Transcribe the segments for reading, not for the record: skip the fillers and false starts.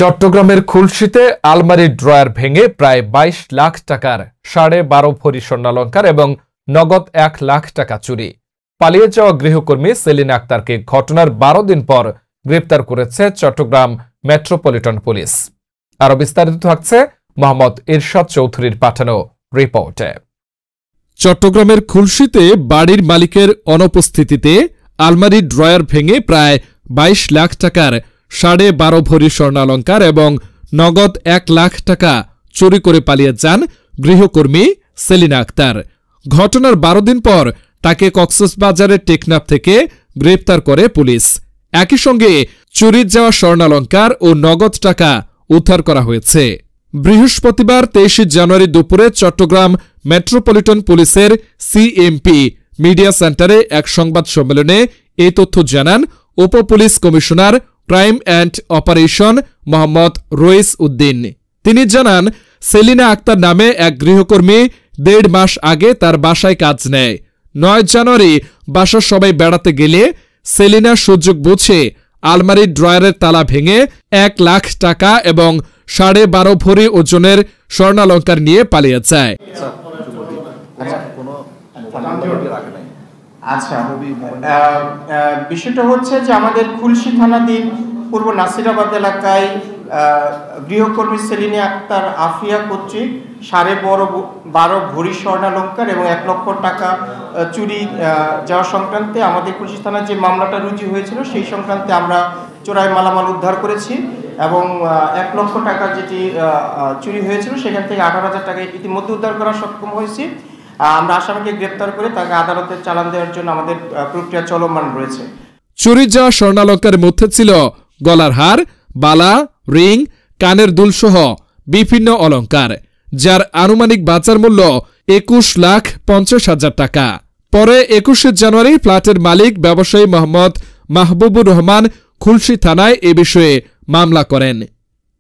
চট্টগ্রামের খুলশীতে আলমারির ড্রয়ার ভেঙে প্রায় ২২ লাখ টাকার ১২.৫ ভরি স্বর্ণালংকার এবং নগদ ১ লাখ টাকা চুরি। পালিয়ে যাওয়া গৃহকর্মী সেলিনা আক্তারকে ঘটনার ১২ দিন পর গ্রেপ্তার করেছে চট্টগ্রাম মেট্রোপলিটন পুলিশ। আরও বিস্তারিত থাকছে মোহাম্মদ ইরশাদ চৌধুরীর পাঠানো রিপোর্টে। চট্টগ্রামের খুলশীতে বাড়ির মালিকের অনুপস্থিতিতে আলমারির ড্রয়ার ভেঙে প্রায় ২২ লাখ টাকার ১২.৫ ভরি স্বর্ণালংকার এবং নগদ ১ লাখ টাকা চুরি করে পালিয়ে যান গৃহকর্মী সেলিনা আক্তার। ঘটনার ১২ দিন পর তাকে কক্সবাজারের টেকনাফ থেকে গ্রেপ্তার করে পুলিশ। একই সঙ্গে চুরি যাওয়া স্বর্ণালংকার ও নগদ টাকা উদ্ধার করা হয়েছে। বৃহস্পতিবার ২৩ জানুয়ারি দুপুরে চট্টগ্রাম মেট্রোপলিটন পুলিশের সিএমপি মিডিয়া সেন্টারে এক সংবাদ সম্মেলনে এই তথ্য জানান উপ police commissioner crime and operation Mohammad Rais Uddin. তিনি জানান, সেলিনা আক্তার নামে এক গৃহকর্মী ১.৫ মাস আগে তার বাসায় কাজ নেয়। ৯ জানুয়ারি বাসার সবাই বেড়াতে গেলে সেলিনা সুযোগ বুঝে আলমারির ড্রয়ারের তালা ভেঙে ১ লাখ টাকা এবং ১২.৫ ভরি ওজনের স্বর্ণালংকার নিয়ে পালিয়ে যায়। আচ্ছা, বিষয়টা হচ্ছে যে আমাদের খুলশী থানাধীন পূর্ব নাসিরাবাদ এলাকায় গৃহকর্মী সেলিনা আক্তার আফিয়া কর্তৃক ১২.৫ ভরি স্বর্ণালংকার এবং ১ লক্ষ টাকা চুরি যাওয়া সংক্রান্তে আমাদের খুলশী থানায় যে মামলাটা রুজু হয়েছিল সেই সংক্রান্তে আমরা চোরাই মালামাল উদ্ধার করেছি এবং ১ লক্ষ টাকা যেটি চুরি হয়েছিল সেখান থেকে ১৮,০০০ টাকা ইতিমধ্যে উদ্ধার করা সক্ষম হয়েছি। আমরা আসামিকে গ্রেপ্তার করে তাকে আদালতে চালান দেওয়ার জন্য আমাদের প্রক্রিয়া চলমান রয়েছে। চুরি যাওয়া স্বর্ণালংকারের মধ্যে ছিল গলার হার, বালা, রিং, কানের দুল সহ বিভিন্ন অলংকার, যার আনুমানিক বাজার মূল্য ২১,৫০,০০০ টাকা। পরে ২১ জানুয়ারি ফ্ল্যাটের মালিক ব্যবসায়ী মোহাম্মদ মাহবুবুর রহমান খুলশী থানায় এ বিষয়ে মামলা করেন।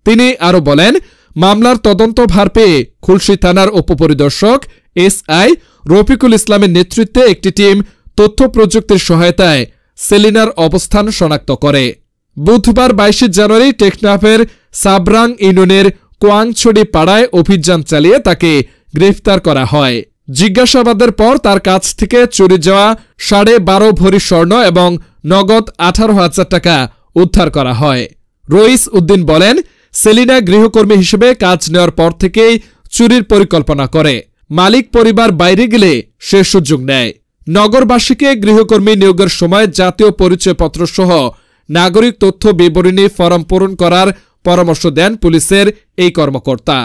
তিনি আরও বলেন, মামলার তদন্ত ভার পেয়ে খুলশী থানার উপপরিদর্শক এসআই রফিকুল ইসলামের নেতৃত্বে একটি টিম তথ্য প্রযুক্তির সহায়তায় সেলিনার অবস্থান শনাক্ত করে। বুধবার ২২ জানুয়ারি টেকনাফের সাবরাং ইউনিয়নের কোয়াংছড়ি পাড়ায় অভিযান চালিয়ে তাকে গ্রেফতার করা হয়। জিজ্ঞাসাবাদের পর তার কাছ থেকে চুরি যাওয়া ১২.৫ ভরি স্বর্ণ এবং নগদ ১৮,০০০ টাকা উদ্ধার করা হয়। রইস উদ্দিন বলেন, সেলিনা গৃহকর্মী হিসেবে কাজ নেওয়ার পর থেকেই চুরির পরিকল্পনা করে। মালিক পরিবার বাইরে গেলে সে সুযোগ নেয়। নগরবাসীকে গৃহকর্মী নিয়োগের সময় জাতীয় পরিচয়পত্র সহ নাগরিক তথ্য বিবরণী ফরম পূরণ করার পরামর্শ দেন পুলিশের এই কর্মকর্তা।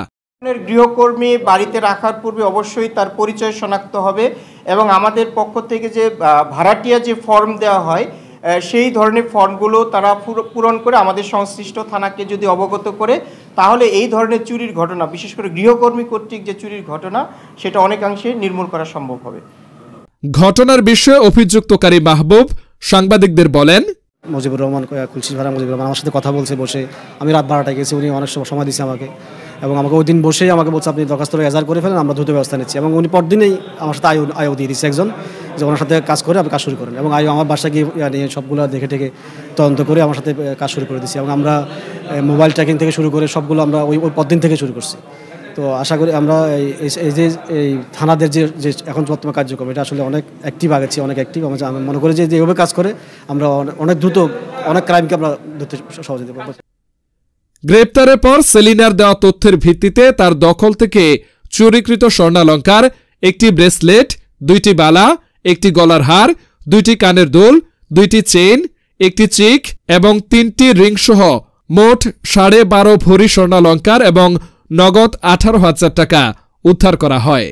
গৃহকর্মী বাড়িতে রাখার পূর্বে অবশ্যই তার পরিচয় শনাক্ত হবে এবং আমাদের পক্ষ থেকে যে ভাড়াটিয়া যে ফর্ম দেওয়া হয় সেই ধরনের ফর্মগুলো তারা পূরণ করে আমাদের সংশ্লিষ্ট থানাকে যদি অবগত করে তাহলে এই ধরনের চুরির ঘটনা, বিশেষ করে গৃহকর্মী কর্তৃক যে চুরির ঘটনা, সেটা অনেকাংশে নির্মূল করা সম্ভব হবে। ঘটনার বিষয়ে অভিযুক্তকারী মাহবুব সাংবাদিকদের বলেন, মুজিবুর রহমান খুলশী ভাড়া মুজিবুর রহমান আমার সাথে কথা বলছে বসে। আমি রাত ১২টায় গেছি, উনি অনেক সময় দিয়েছে আমাকে এবং আমাকে ওই দিন বসেই আমাকে বলছে আপনি দরখাস্ত এজাহার করে ফেলেন, আমরা দ্রুত ব্যবস্থা নিচ্ছি। এবং উনি পরদিনেই আমার সাথে আয়ও দিয়ে দিচ্ছে একজন, যে ওনার সাথে কাজ করে আপনি কাজ শুরু করেন। এবং আয়ও আমার বাসায় গিয়ে নিয়ে সবগুলো দেখে টেকে তদন্ত করে আমার সাথে কাজ শুরু করে দিচ্ছি এবং আমরা মোবাইল ট্র্যাকিং থেকে শুরু করে সবগুলো আমরা ওই পরদিন থেকে শুরু করছি। তো আশা করি আমরা এই থানাদের যে এখন বর্তমান কার্যক্রম, এটা আসলে অনেক অ্যাক্টিভ আগেছি, অনেক অ্যাক্টিভ। আমি মনে করি যে এইভাবে কাজ করে আমরা অনেক দ্রুত অনেক ক্রাইমকে আমরা ধরতে সহজে দেবো। গ্রেপ্তারের পর সেলিনার দেওয়া তথ্যের ভিত্তিতে তার দখল থেকে চুরিকৃত স্বর্ণালংকার, একটি ব্রেসলেট, ২টি বালা, একটি গলার হার, ২টি কানের দুল, ২টি চেইন, একটি চিক এবং ৩টি রিং সহ মোট ১২.৫ ভরি স্বর্ণালংকার এবং নগদ ১৮,০০০ টাকা উদ্ধার করা হয়।